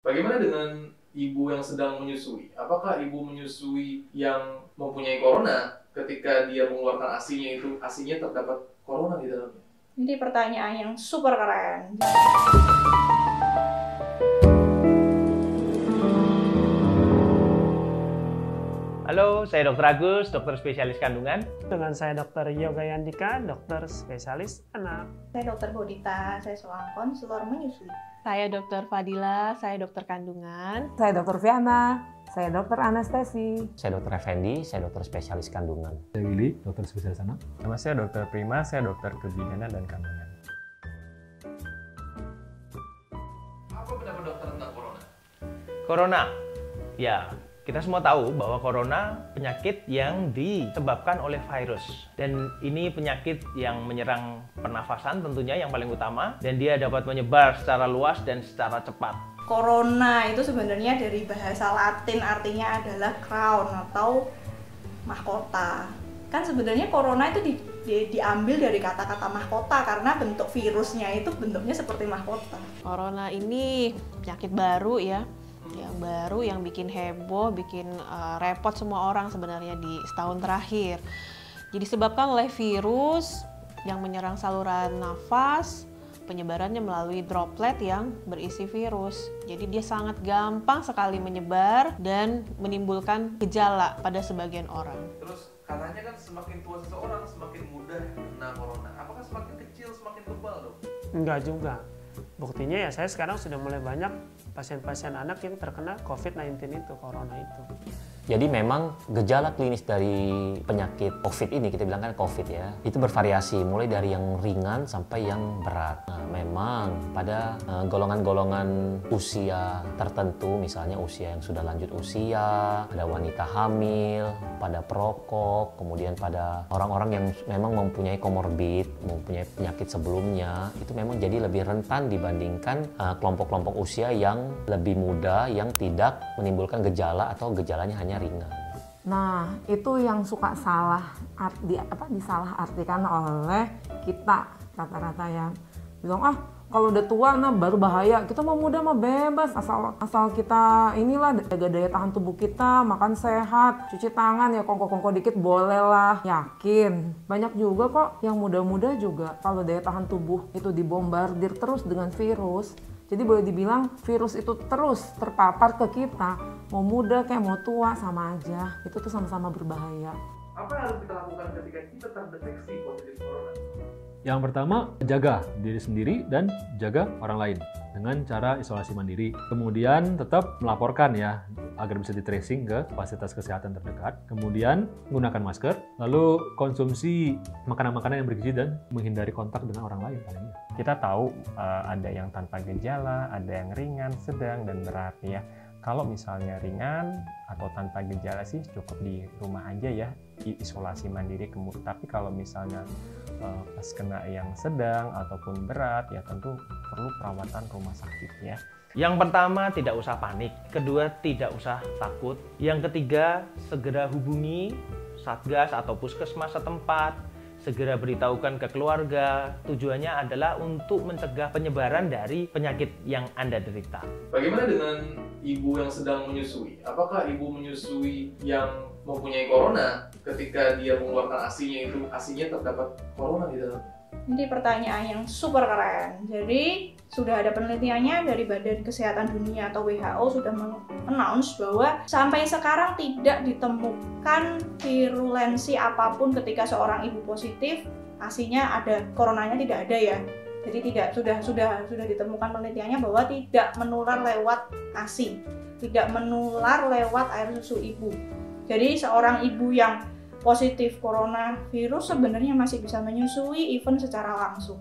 Bagaimana dengan ibu yang sedang menyusui? Apakah ibu menyusui yang mempunyai corona ketika dia mengeluarkan ASI-nya itu ASI-nya terdapat corona di dalamnya? Ini pertanyaan yang super keren. Halo, saya Dr. Agus, dokter spesialis kandungan. Dengan saya Dr. Yoga Yandika, dokter spesialis anak. Saya Dr. Bodita, saya seorang konselor menyusui. Saya Dr. Fadila, saya dokter kandungan. Saya Dr. Viana, saya dokter anestesi. Saya Dr. Effendi, saya dokter spesialis kandungan. Saya Willy, dokter spesialis anak. Nama saya Dr. Prima, saya dokter kebidanan dan kandungan. Apa pendapat dokter tentang corona? Corona, ya kita semua tahu bahwa corona penyakit yang disebabkan oleh virus. Dan ini penyakit yang menyerang pernafasan tentunya yang paling utama. Dan dia dapat menyebar secara luas dan secara cepat. Corona itu sebenarnya dari bahasa Latin artinya adalah crown atau mahkota. Kan sebenarnya corona itu diambil dari kata-kata mahkota karena bentuk virusnya itu bentuknya seperti mahkota. Corona ini penyakit baru ya, yang baru yang bikin heboh, bikin repot semua orang sebenarnya di setahun terakhir. Jadi disebabkan oleh virus yang menyerang saluran nafas, penyebarannya melalui droplet yang berisi virus. Jadi dia sangat gampang sekali menyebar dan menimbulkan gejala pada sebagian orang. Terus katanya kan semakin tua seseorang semakin mudah kena corona. Apakah semakin kecil semakin kebal, dok? Enggak juga. Buktinya ya saya sekarang sudah mulai banyak pasien-pasien anak yang terkena COVID-19 itu, corona itu. Jadi memang gejala klinis dari penyakit COVID ini, kita bilang kan COVID ya, itu bervariasi mulai dari yang ringan sampai yang berat. Nah, memang pada golongan-golongan usia tertentu, misalnya usia yang sudah lanjut usia, ada wanita hamil, pada perokok, kemudian pada orang-orang yang memang mempunyai komorbid, mempunyai penyakit sebelumnya, itu memang jadi lebih rentan dibandingkan kelompok-kelompok usia yang lebih muda, yang tidak menimbulkan gejala atau gejalanya hanya ringan. Nah, itu yang suka disalahartikan oleh kita rata-rata yang bilang kalau udah tua nah baru bahaya. Kita mau muda mah bebas asal kita inilah jaga daya tahan tubuh kita, makan sehat, cuci tangan ya kongko-kongko dikit boleh lah. Yakin banyak juga kok yang muda-muda juga kalau daya tahan tubuh itu dibombardir terus dengan virus. Jadi boleh dibilang virus itu terus terpapar ke kita, mau muda kayak mau tua sama aja, itu tuh sama-sama berbahaya. Apa yang harus kita lakukan ketika kita terdeteksi positif corona? Yang pertama, jaga diri sendiri dan jaga orang lain dengan cara isolasi mandiri. Kemudian tetap melaporkan ya, agar bisa di-tracing ke fasilitas kesehatan terdekat. Kemudian menggunakan masker, lalu konsumsi makanan-makanan yang bergizi dan menghindari kontak dengan orang lain palingnya. Kita tahu ada yang tanpa gejala, ada yang ringan, sedang, dan berat ya. Kalau misalnya ringan atau tanpa gejala sih cukup di rumah aja ya, isolasi mandiri. Tapi kalau misalnya pas kena yang sedang ataupun berat ya tentu perlu perawatan rumah sakit ya. Yang pertama, tidak usah panik. Kedua, tidak usah takut. Yang ketiga, segera hubungi Satgas atau puskesmas setempat. Segera beritahukan ke keluarga. Tujuannya adalah untuk mencegah penyebaran dari penyakit yang Anda derita. Bagaimana dengan ibu yang sedang menyusui? Apakah ibu menyusui yang mempunyai corona ketika dia mengeluarkan ASI-nya itu ASI-nya terdapat corona di dalamnya? Ini pertanyaan yang super keren. Jadi sudah ada penelitiannya dari Badan Kesehatan Dunia atau WHO sudah men-announce bahwa sampai sekarang tidak ditemukan virulensi apapun ketika seorang ibu positif ASI-nya ada, coronanya tidak ada ya. Jadi sudah ditemukan penelitiannya bahwa tidak menular lewat ASI, tidak menular lewat air susu ibu. Jadi seorang ibu yang positif coronavirus sebenarnya masih bisa menyusui even secara langsung.